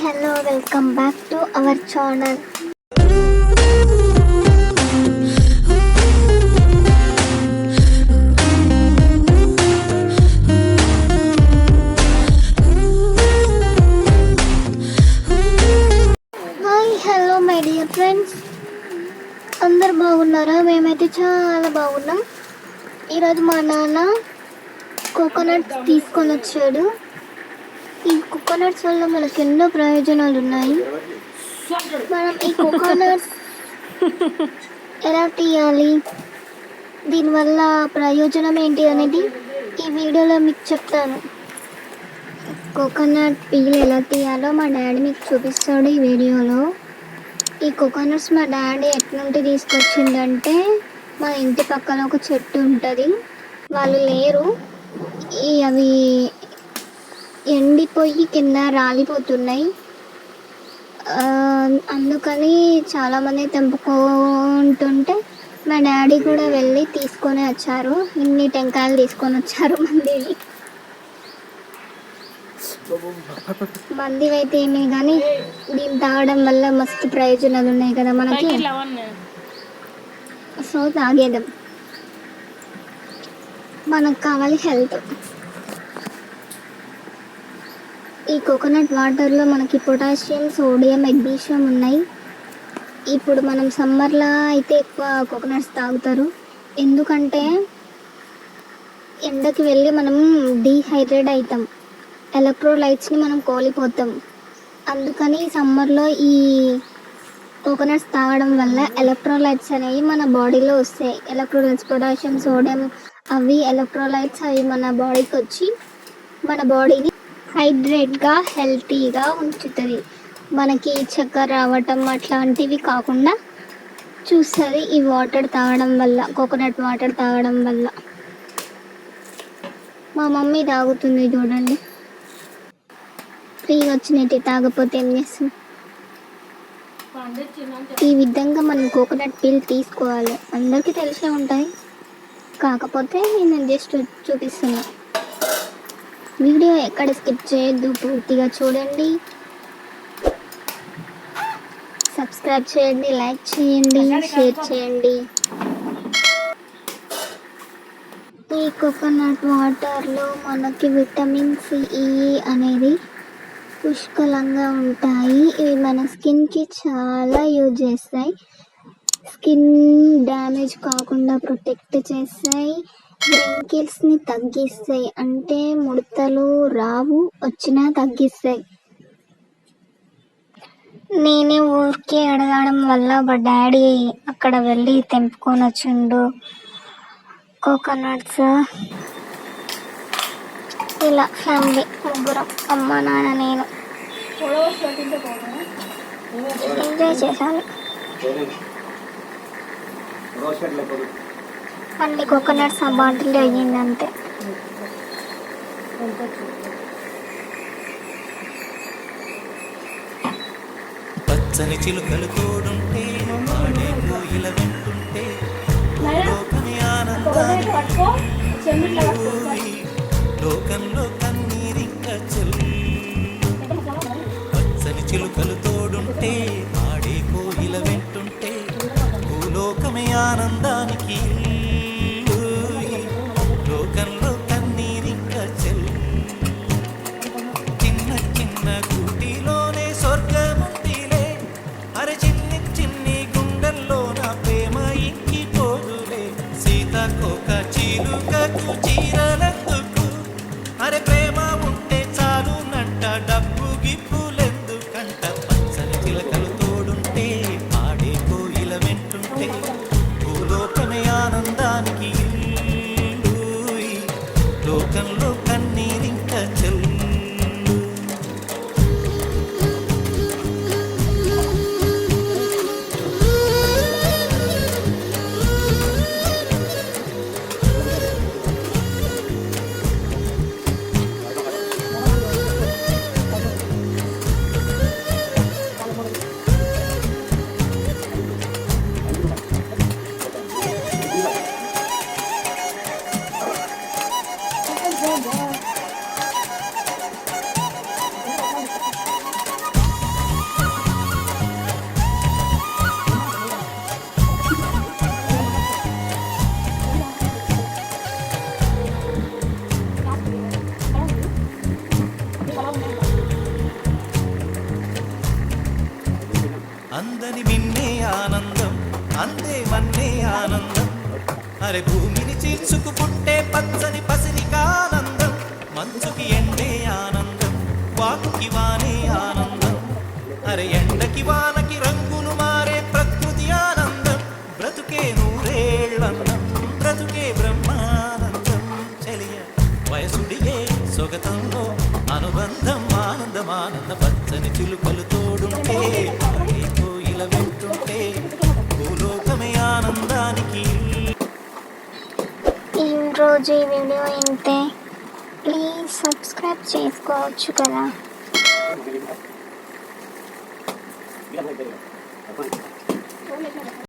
hello, welcome back to our channel. Hi, hello my dear friends. అందరు బాగున్నారా? మేమైతే చాలా బాగున్నాం. ఈరోజు మా నాన్న కోకోనట్ తీసుకొని వచ్చాడు. ఈ కోకోనట్స్ వల్ల మనకు ఎన్నో ప్రయోజనాలు ఉన్నాయి. మనం ఈ కోకోనట్స్ ఎలా తీయాలి, దీనివల్ల ప్రయోజనం ఏంటి అనేది ఈ వీడియోలో మీకు చెప్తాను. కోకోనట్ పీల్ ఎలా తీయాలో మా డాడీ మీకు చూపిస్తాడు ఈ వీడియోలో. ఈ కోకోనట్స్ మా డాడీ ఎట్నుండి తీసుకొచ్చిందంటే మా ఇంటి పక్కన ఒక చెట్టు ఉంటుంది. వాళ్ళు లేరు, అవి ఎండిపోయి కింద రాలిపోతున్నాయి. అందుకని చాలామంది తెంపుకుంటుంటే మా డాడీ కూడా వెళ్ళి తీసుకొని వచ్చారు. ఇన్ని టెంకాయలు తీసుకొని వచ్చారు. మందివి అయితే ఏమీ కానీ దీన్ని తాగడం వల్ల మస్తు ప్రయోజనాలు ఉన్నాయి కదా మనకి. సో తాగేద్దాం, మనకు కావాలి హెల్త్. ఈ కోకోనట్ వాటర్లో మనకి పొటాషియం, సోడియం, మెగ్నీషియం ఉన్నాయి. ఇప్పుడు మనం సమ్మర్లో అయితే ఎక్కువ కోకోనట్స్ తాగుతారు. ఎందుకంటే ఎండకి వెళ్ళి మనం డీహైడ్రేట్ అవుతాం, ఎలక్ట్రోలైట్స్ని మనం కోల్పోతాం. అందుకని సమ్మర్లో ఈ కోకోనట్స్ తాగడం వల్ల ఎలక్ట్రోలైట్స్ అనేవి మన బాడీలో వస్తాయి. ఎలక్ట్రోలైట్స్, పొటాషియం, సోడియం, అవి ఎలక్ట్రోలైట్స్ అవి మన బాడీకి వచ్చి మన బాడీని హైడ్రేట్గా, హెల్తీగా ఉంచుతుంది. మనకి చక్కెర రావటం అట్లాంటివి కాకుండా చూస్తుంది ఈ వాటర్ తాగడం వల్ల, కోకోనట్ వాటర్ తాగడం వల్ల. మా మమ్మీ తాగుతుంది చూడండి. ఫ్రీగా వచ్చినట్టు తాగపోతే ఏం చేస్తుంది? ఈ విధంగా మనం కోకోనట్ పీల్ తీసుకోవాలి. అందరికీ తెలిసే ఉంటాయి, కాకపోతే నేను జస్ట్ చూపిస్తున్నా. వీడియో ఎక్కడ స్కిప్ చేయొద్దు, పూర్తిగా చూడండి. సబ్స్క్రైబ్ చేయండి, లైక్ చేయండి, షేర్ చేయండి. ఈ కోకోనట్ వాటర్లో మనకి విటమిన్ సి, ఈ అనేది పుష్కలంగా ఉంటాయి. ఇవి మన స్కిన్కి చాలా యూజ్ చేస్తాయి. స్కిన్ డ్యామేజ్ కాకుండా ప్రొటెక్ట్ చేస్తాయి. రింకిల్స్ని తగ్గిస్తాయి, అంటే ముడతలు రావు, వచ్చినా తగ్గిస్తాయి. నేనే ఊరికే అడగడం వల్ల మా డాడీ అక్కడ వెళ్ళి తెంపుకొని వచ్చిండు కోకోనట్స్. ఇలా ఫ్యామిలీ ముగ్గురం, అమ్మ, నాన్న, నేను ఎంజాయ్ చేశాను. అన్ని కోకోనట్స్ ఆ బాటిల్ అయ్యింది అంతే. పచ్చని చిలుకలు తోడుంటే, ఆడే కోయిల వెంటుంటే, లోకమే ఆనందాన్ని, లోకంలో కన్నీరింక చెల్లి. పచ్చని చిలుకలు తోడుంటే, ఆడే కోయిల వెంటుంటే, భూలోకమే ఆనందానికి, లోకంలో కన్నీరింక చెల్లి. చిన్న చిన్న గుడిలోనే స్వర్గముందిలే, అరే చిన్ని చిన్ని గుండెల్లో నా ప్రేమ ఇంకిపోదులే. సీతాకోక చిలుకకు చీరలెందుకు, అరే ప్రేమ ఉంటే చాలు నంట, డబ్బు గిప్పులెందుకంట. పచ్చని చిలకలు తోడుంటే, ఆడే కోయిల వెంటుంటే, భూలోకమే ఆనందానికి, లోకంలో కన్నీరింక చెల్లు. అందని మిన్నే ఆనందం, అందే మన్నే ఆనందం. అరే భూమిని చీల్చుకు పుట్టే పచ్చని పసిరికానందం, మంచుకి ఎండే ఆనందం, వాకుకి వానే ఆనందం. అరే ఎండకి వానకి రంగులు మారే ప్రకృతి ఆనందం, బ్రతుకే నూరేళ్ళన్నం, బ్రతుకే బ్రహ్మానందం. చెలియ వయసుడిగే సొగతంలో అనుబంధం, ఆనందం ఆనంద. పచ్చని చిలుకలు తోడుంటే, పాడే కోయిల వింటుంటే, భూలోకమే ఆనందానికి. ఈ రోజు ఈ వీడియో ఇంతే. ప్లీజ్ సబ్స్క్రైబ్ చేసుకోవచ్చు కదా.